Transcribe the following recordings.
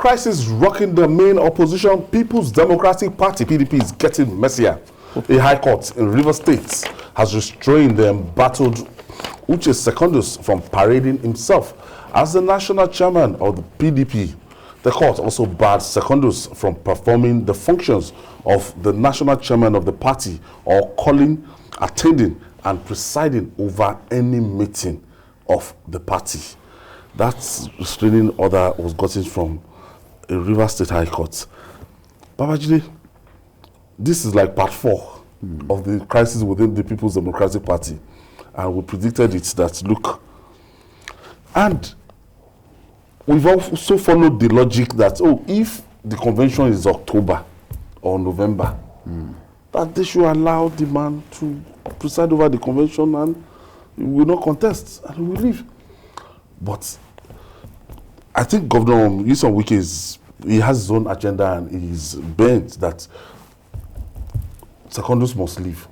crisis rocking the main opposition, People's Democratic Party, PDP, is getting messier. A high court in Rivers State has restrained the embattled Uche Secondus from parading himself as the national chairman of the PDP. The court also barred Secondus from performing the functions of the national chairman of the party or calling, attending, and presiding over any meeting of the party. That restraining order was gotten from a Rivers State High Court. Babajide, this is like part 4 of the crisis within the People's Democratic Party. And we predicted it that, look, and we've also followed the logic that, oh, if the convention is October or November, that they should allow the man to preside over the convention and he will not contest and he will leave. But I think Governor Nyesom Wike he has his own agenda and he's bent that Secondus must leave.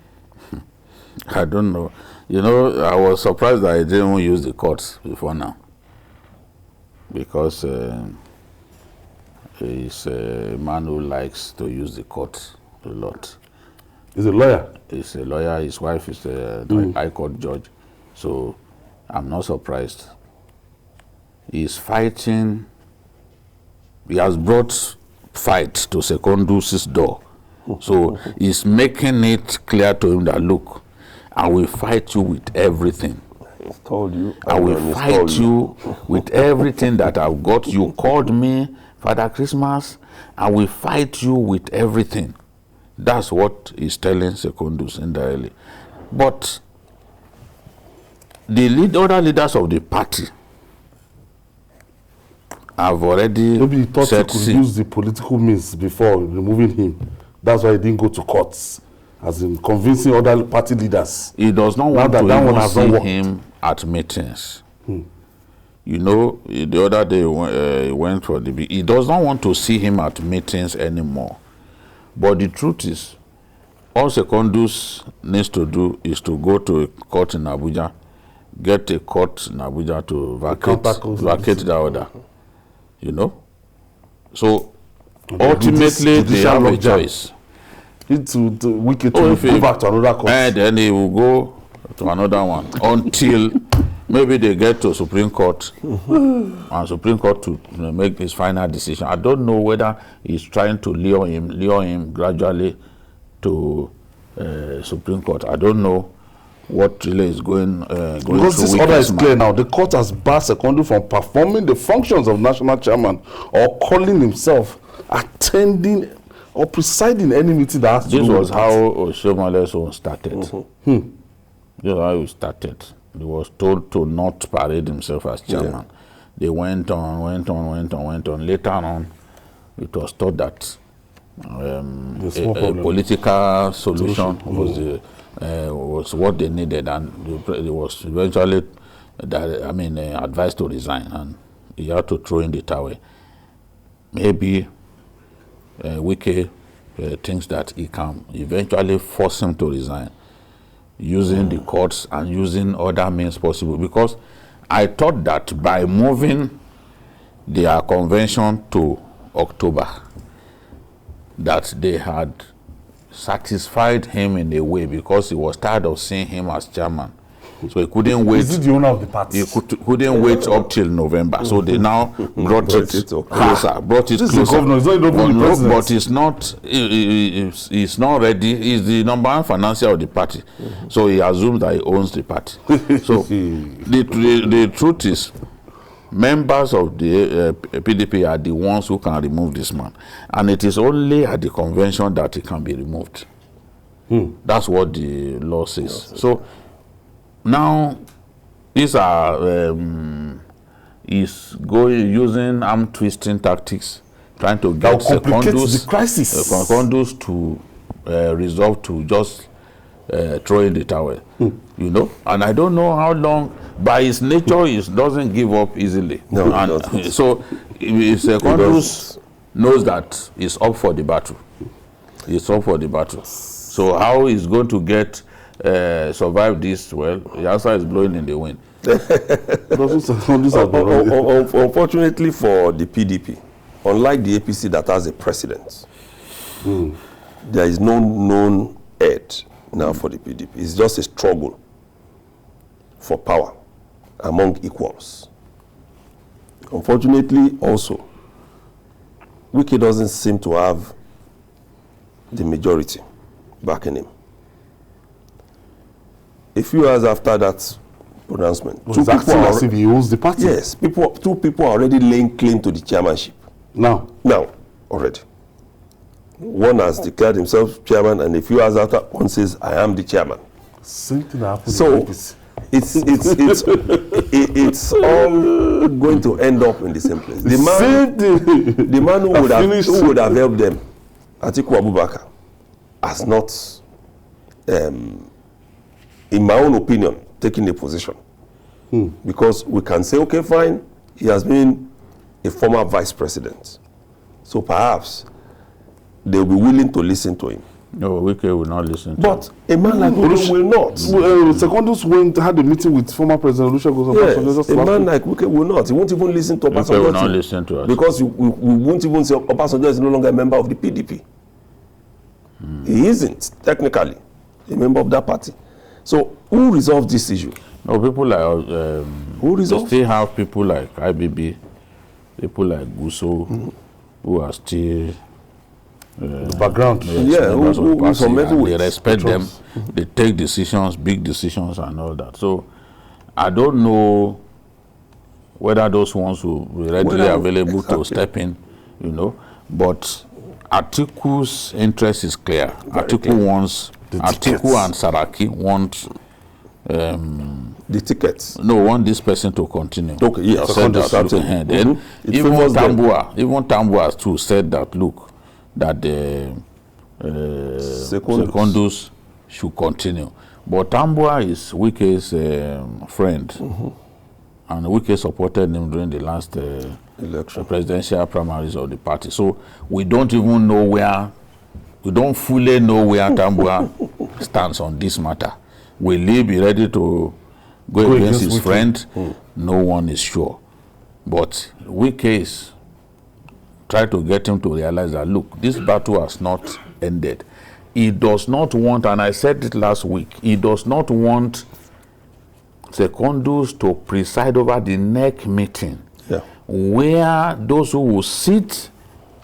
I don't know. You know, I was surprised that I didn't use the courts before now. Because he's a man who likes to use the court a lot. He's a lawyer? He's a lawyer. His wife is a high court judge. So I'm not surprised. He's fighting. He has brought fight to Secondus' door. So he's making it clear to him that, look, I will fight you with everything. He's told you. I will fight you with everything that I've got. You called me Father Christmas. I will fight you with everything. That's what he's telling Secondus indirectly. But the other leaders of the party have already maybe he thought he could use the political means before removing him. That's why he didn't go to courts, as in convincing other party leaders. He does not want to even see him at meetings. You know, the other day he went for the... He does not want to see him at meetings anymore. But the truth is, all Secondus needs to do is to go to a court in Abuja, get a court in Abuja to vacate the order. You know? So, ultimately, they have a choice. To Wike to go back to another court. And then he will go to another one until maybe they get to Supreme Court and Supreme Court to make his final decision. I don't know whether he's trying to lure him gradually to Supreme Court. I don't know what really is going because this order is clear now. The court has barred Secondus from performing the functions of national chairman or calling himself, attending or presiding any meeting that has to do with. This was how Oshiomhale's own started. This is how he started. He was told to not parade himself as chairman. They went on. Later on, it was thought that a political solution was what they needed, and it was eventually advised to resign, and he had to throw in the towel. Maybe Wike thinks that he can eventually force him to resign using the courts and using other means possible, because I thought that by moving their convention to October, that they had satisfied him in a way, because he was tired of seeing him as chairman. So he couldn't wait. Is he the owner of the party? He couldn't wait up till November. So they now brought it closer. Brought it closer. Governor, but it's not. He's not ready. He's the number one financier of the party. So he assumes that he owns the party. So the truth is, members of the PDP are the ones who can remove this man, and it is only at the convention that he can be removed. That's what the law says. So now these are using arm twisting tactics, trying to get Secondus to resolve to just throw in the towel. You know, and I don't know how long. By his nature, he doesn't give up easily. No, and so if Secondus knows that he's up for the battle. He's up for the battle. So how he's going to get survive this? Well, the answer is blowing in the wind. Unfortunately for the PDP, unlike the APC that has a president, there is no known head now for the PDP. It's just a struggle for power among equals. Unfortunately, also, Wike doesn't seem to have the majority backing him. A few hours after that pronouncement, It's acting as if he owns the party. yes, two people are already laying claim to the chairmanship. Now, Already. One has declared himself chairman, and a few hours after, one says, I am the chairman. same thing happened So, in APC. it's all going to end up in the same place. Same thing. The man who Finished. would have helped them, Atiku Abubakar, has not, in my own opinion, taken a position. Because we can say, okay, fine, he has been a former vice president. So perhaps they'll be willing to listen to him. No, Wike will not listen to But a man like Wike will not. Secondus had a meeting with former President Olusegun Obasanjo. Yes, a man like Wike will not. He won't even listen to Wike Obasanjo. will not listen to us. Because we won't even say Obasanjo is no longer a member of the PDP. He isn't, technically, a member of that party. So who resolved this issue? No, people like Who they resolved? still have people like IBB, people like Guso, who are still background. Yeah, members of the who party, some and they heavyweights. respect them. They take decisions, big decisions, and all that. So I don't know whether those ones will be readily available to step in, you know. But Atiku's interest is clear. Atiku wants Atiku and Saraki want The tickets. want this person to continue. Okay, yes. Said that, Secondus, look, then It even favors them. Tambua too said that, look, that the Secondus should continue. But Tambua is Wike's friend, and Wike supported him during the last Election. presidential primaries of the party. So we don't even know we don't fully know where Tambua stands on this matter. Will he be ready to go against his Wike. friend? No one is sure. But Wike is trying to get him to realize that, look, this battle has not ended. He does not want, and I said it last week, he does not want Secondus to preside over the next meeting, where those who will sit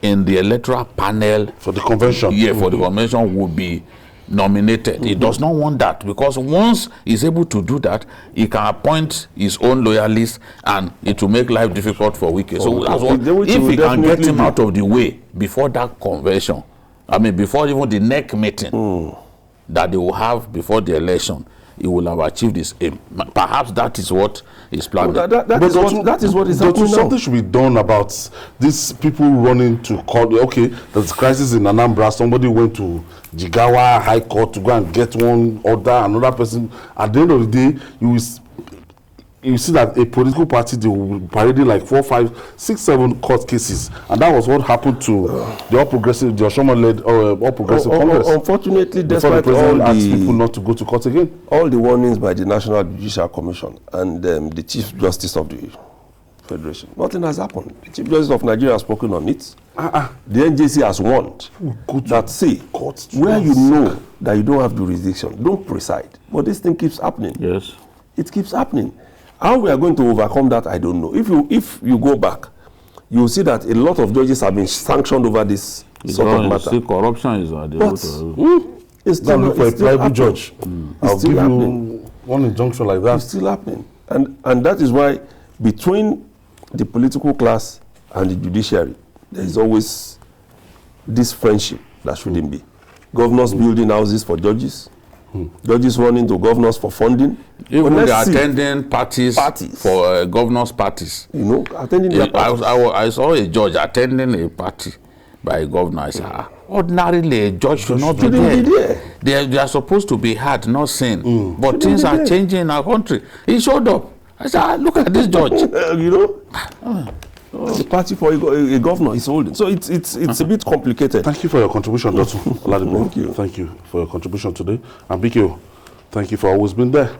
in the electoral panel For the convention. for the convention will be nominated. He does not want that, because once he's able to do that, he can appoint his own loyalists, and it will make life difficult for Wike. So that's what, if he can get him out of the way before that convention, I mean before even the next meeting that they will have before the election, he will have achieved his aim. Perhaps that is what he's planning. That is what is happening now. Something should be done about these people running to court. Okay, there's a crisis in Anambra. Somebody went to Jigawa High Court to go and get one order. Another person. At the end of the day, you see that a political party, they will be parading like 4, 5, 6, 7 court cases, and that was what happened to the All Progressive, the Oshoma-led All Progressive Congress. Unfortunately, Before the despite president all asked people not to go to court again. all the warnings by the National Judicial Commission and the Chief Justice of the Federation, nothing has happened. The Chief Justice of Nigeria has spoken on it. The NJC has warned that, see, where you know that you don't have jurisdiction, don't preside. But this thing keeps happening. Yes. It keeps happening. How we are going to overcome that, I don't know. If you go back, you will see that a lot of judges have been sanctioned over this sort of matter. See, corruption is at the root. It's still Look for a private judge. I'll still give happening. you one injunction like that. It's still happening. And that is why between the political class and the judiciary, there is always this friendship that shouldn't be. Governors building houses for judges, judges running to governors for funding. Even they are attending parties for governors' parties. You know, attending their parties. I saw a judge attending a party by a governor. I said, ordinarily a judge should not be there. They are supposed to be heard, not seen. But things are changing in our country. He showed up. I said, look at this judge. You know, the party for a governor is holding. So it's a bit complicated. Thank you for your contribution, Dr. Oladipo. Thank you. Thank you for your contribution today. And BKO, thank you for always being there.